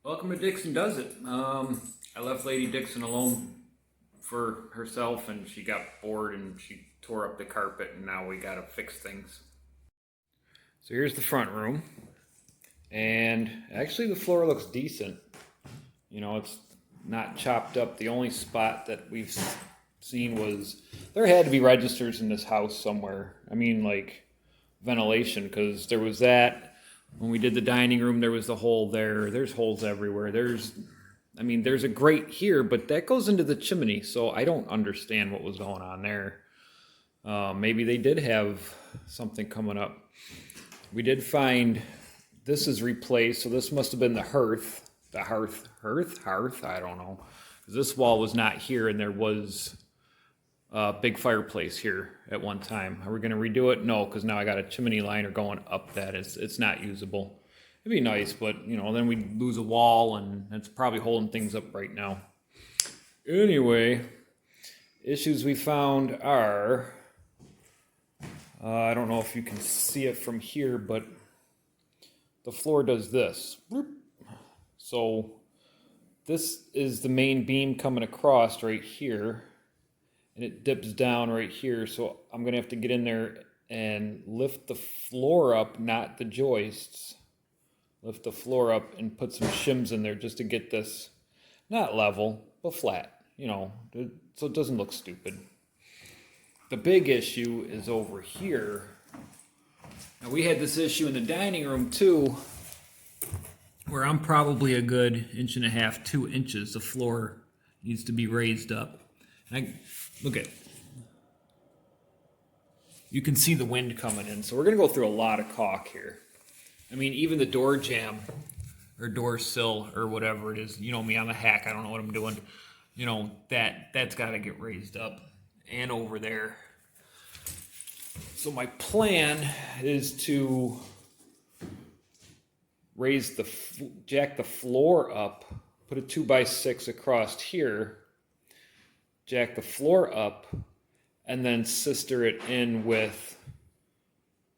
Welcome to Dixon Does It. I left Lady Dixon alone for herself, and she got bored and she tore up the carpet, and now we gotta fix things. So here's the front room, and actually the floor looks decent. You know, it's not chopped up. The only spot that we've seen was there had to be registers in this house somewhere. I mean, like ventilation, because there was that. When we did the dining room, there was the hole there. There's holes everywhere. There's a grate here, but that goes into the chimney, so I don't understand what was going on there. Maybe they did have something coming up. We did find this is replaced, so this must have been the hearth. The hearth, I don't know. This wall was not here, and there was a big fireplace here at one time. Are we going to redo it? No, because now I got a chimney liner going up that. It's not usable. It'd be nice, but you know, then we'd lose a wall, and it's probably holding things up right now. Anyway, issues we found are, I don't know if you can see it from here, but the floor does this. So this is the main beam coming across right here, and it dips down right here. So I'm going to have to get in there and lift the floor up, not the joists. Lift the floor up and put some shims in there just to get this not level, but flat, you know, so it doesn't look stupid. The big issue is over here. Now, we had this issue in the dining room too, where I'm probably a good 1.5 to 2 inches. The floor needs to be raised up. And look at, you can see the wind coming in. So we're going to go through a lot of caulk here. I mean, even the door jamb or door sill or whatever it is, you know me, I'm a hack. I don't know what I'm doing. You know, that's got to get raised up and over there. So my plan is to raise jack the floor up, put a 2x6 across here, jack the floor up, and then sister it in with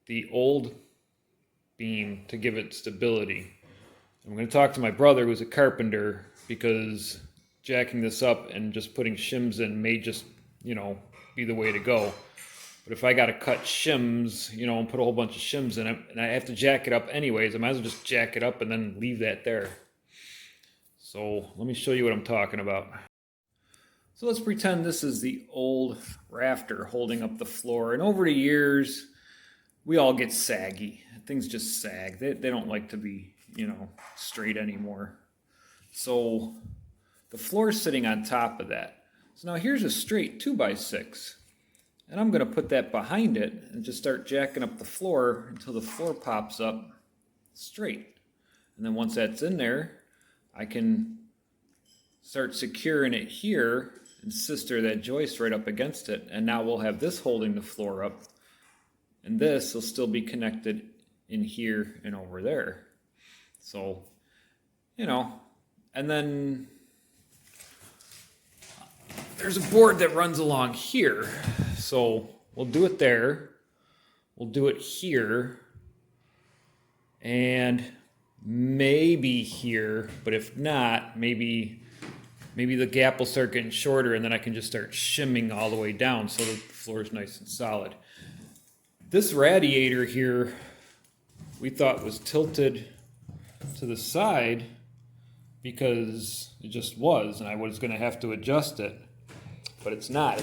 the old beam to give it stability. I'm going to talk to my brother, who's a carpenter, because jacking this up and just putting shims in may just, you know, be the way to go. But if I got to cut shims, you know, and put a whole bunch of shims in it, and I have to jack it up anyways, I might as well just jack it up and then leave that there. So let me show you what I'm talking about. So let's pretend this is the old rafter holding up the floor. And over the years, we all get saggy. Things just sag. They don't like to be, you know, straight anymore. So the floor's sitting on top of that. So now here's a straight 2x6. And I'm going to put that behind it and just start jacking up the floor until the floor pops up straight. And then once that's in there, I can start securing it here and sister that joist right up against it. And now we'll have this holding the floor up. And this will still be connected in here and over there. So, you know, and then there's a board that runs along here. So we'll do it there. We'll do it here. And maybe here, but if not, maybe the gap will start getting shorter, and then I can just start shimming all the way down so the floor is nice and solid. This radiator here, we thought was tilted to the side because it just was, and I was going to have to adjust it, but it's not.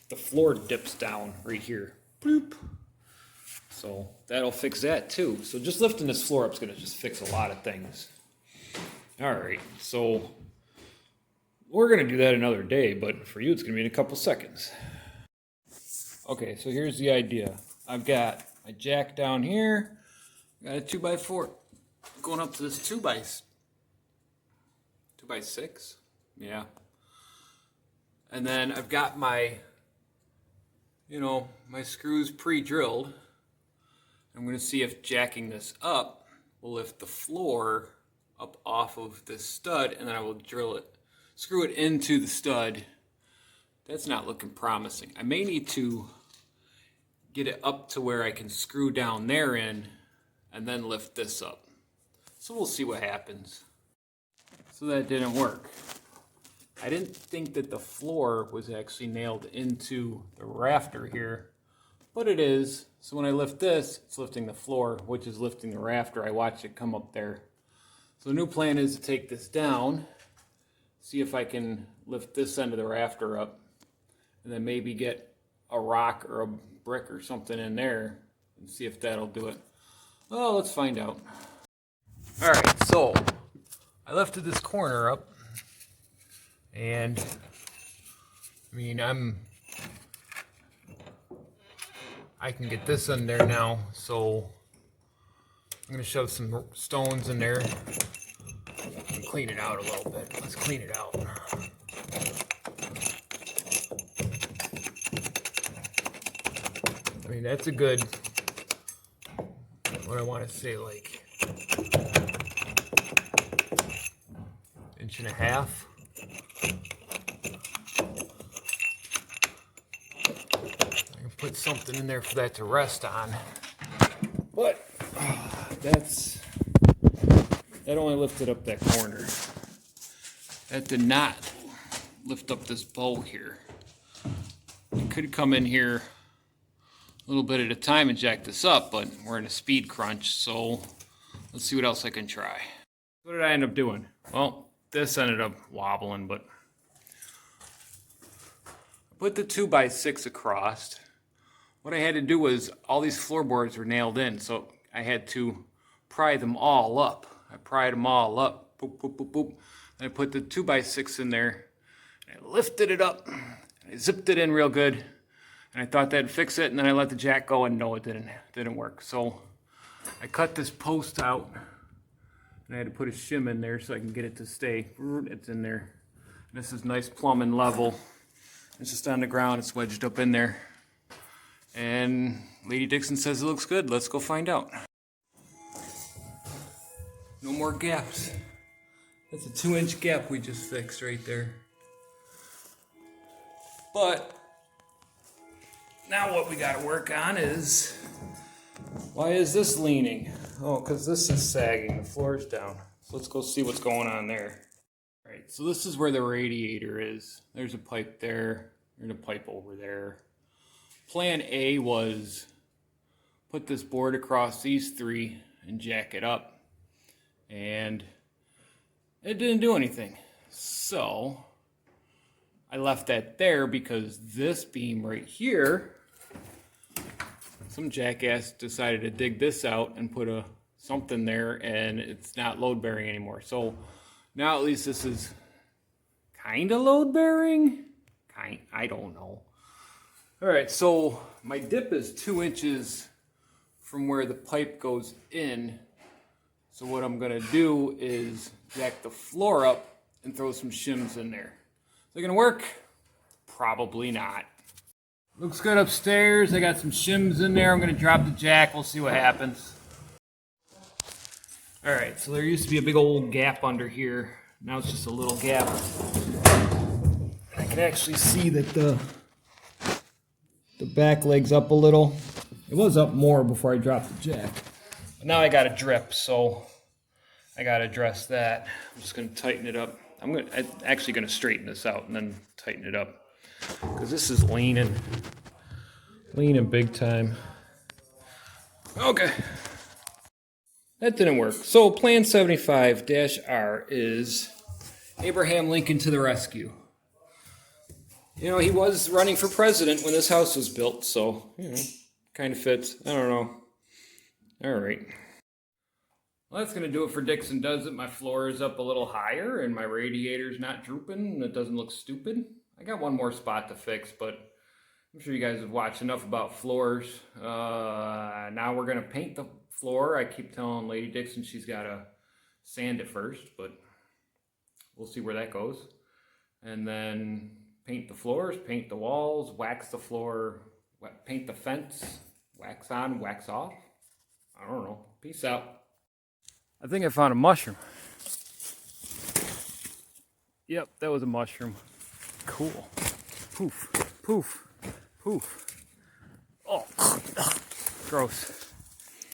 The floor dips down right here. Bloop. So that'll fix that too. So just lifting this floor up is going to just fix a lot of things. All right, so we're going to do that another day, but for you it's going to be in a couple seconds. Okay, so here's the idea. I've got my jack down here. Got a 2x4 going up to this 2x6. Yeah. And then I've got my, you know, my screws pre-drilled. I'm going to see if jacking this up will lift the floor up off of this stud, and then I will drill it, screw it into the stud. That's not looking promising. I may need to get it up to where I can screw down there in and then lift this up. So we'll see what happens. So that didn't work. I didn't think that the floor was actually nailed into the rafter here, but it is. So when I lift this, it's lifting the floor, which is lifting the rafter. I watched it come up there. So the new plan is to take this down, see if I can lift this end of the rafter up, and then maybe get a rock or a brick or something in there and see if that'll do it. Well, let's find out. All right, so I lifted this corner up, and I mean, I can get this in there now, so I'm gonna shove some stones in there and clean it out a little bit. Let's clean it out. I mean, that's a good, what I want to say, like 1.5 inches. I can put something in there for that to rest on. But that only lifted up that corner. That did not lift up this bow here. It could come in here a little bit at a time and jack this up, but we're in a speed crunch, so let's see what else I can try. What did I end up doing? Well, this ended up wobbling, but I put the 2x6 across. What I had to do was, all these floorboards were nailed in, so I had to pry them all up. I pried them all up, boop, boop, boop, boop. And I put the 2x6 in there, and I lifted it up, and I zipped it in real good. And I thought that'd fix it, and then I let the jack go, and no, it didn't work. So I cut this post out, and I had to put a shim in there so I can get it to stay. It's in there. This is nice plumb and level. It's just on the ground. It's wedged up in there. And Lady Dixon says it looks good. Let's go find out. No more gaps. That's a 2-inch gap we just fixed right there. But now what we got to work on is, why is this leaning? Oh, because this is sagging. The floor's down. So let's go see what's going on there. All right, so this is where the radiator is. There's a pipe there. There's a pipe over there. Plan A was put this board across these three and jack it up. And it didn't do anything. So I left that there because this beam right here, some jackass decided to dig this out and put something there, and it's not load bearing anymore. So now at least this is kind of load bearing. I don't know. All right, so my dip is 2 inches from where the pipe goes in. So what I'm gonna do is jack the floor up and throw some shims in there. Is it gonna work? Probably not. Looks good upstairs. I got some shims in there. I'm gonna drop the jack. We'll see what happens. All right, so there used to be a big old gap under here. Now it's just a little gap. I can actually see that the back leg's up a little. It was up more before I dropped the jack. But now I got a drip, so I gotta address that. I'm just gonna tighten it up. I'm actually gonna straighten this out and then tighten it up, because this is leaning big time. Okay, that didn't work. So Plan 75-R is Abraham Lincoln to the rescue. You know, he was running for president when this house was built, so, you know, kind of fits. I don't know. All right. Well, that's going to do it for Dixon Does It. My floor is up a little higher, and my radiator's not drooping, and it doesn't look stupid. I got one more spot to fix, but I'm sure you guys have watched enough about floors. Now we're going to paint the floor. I keep telling Lady Dixon she's got to sand it first, but we'll see where that goes. And then paint the floors, paint the walls, wax the floor, paint the fence, wax on, wax off. I don't know. Peace out. I think I found a mushroom. Yep, that was a mushroom. Cool. Poof, poof, poof. Oh, gross.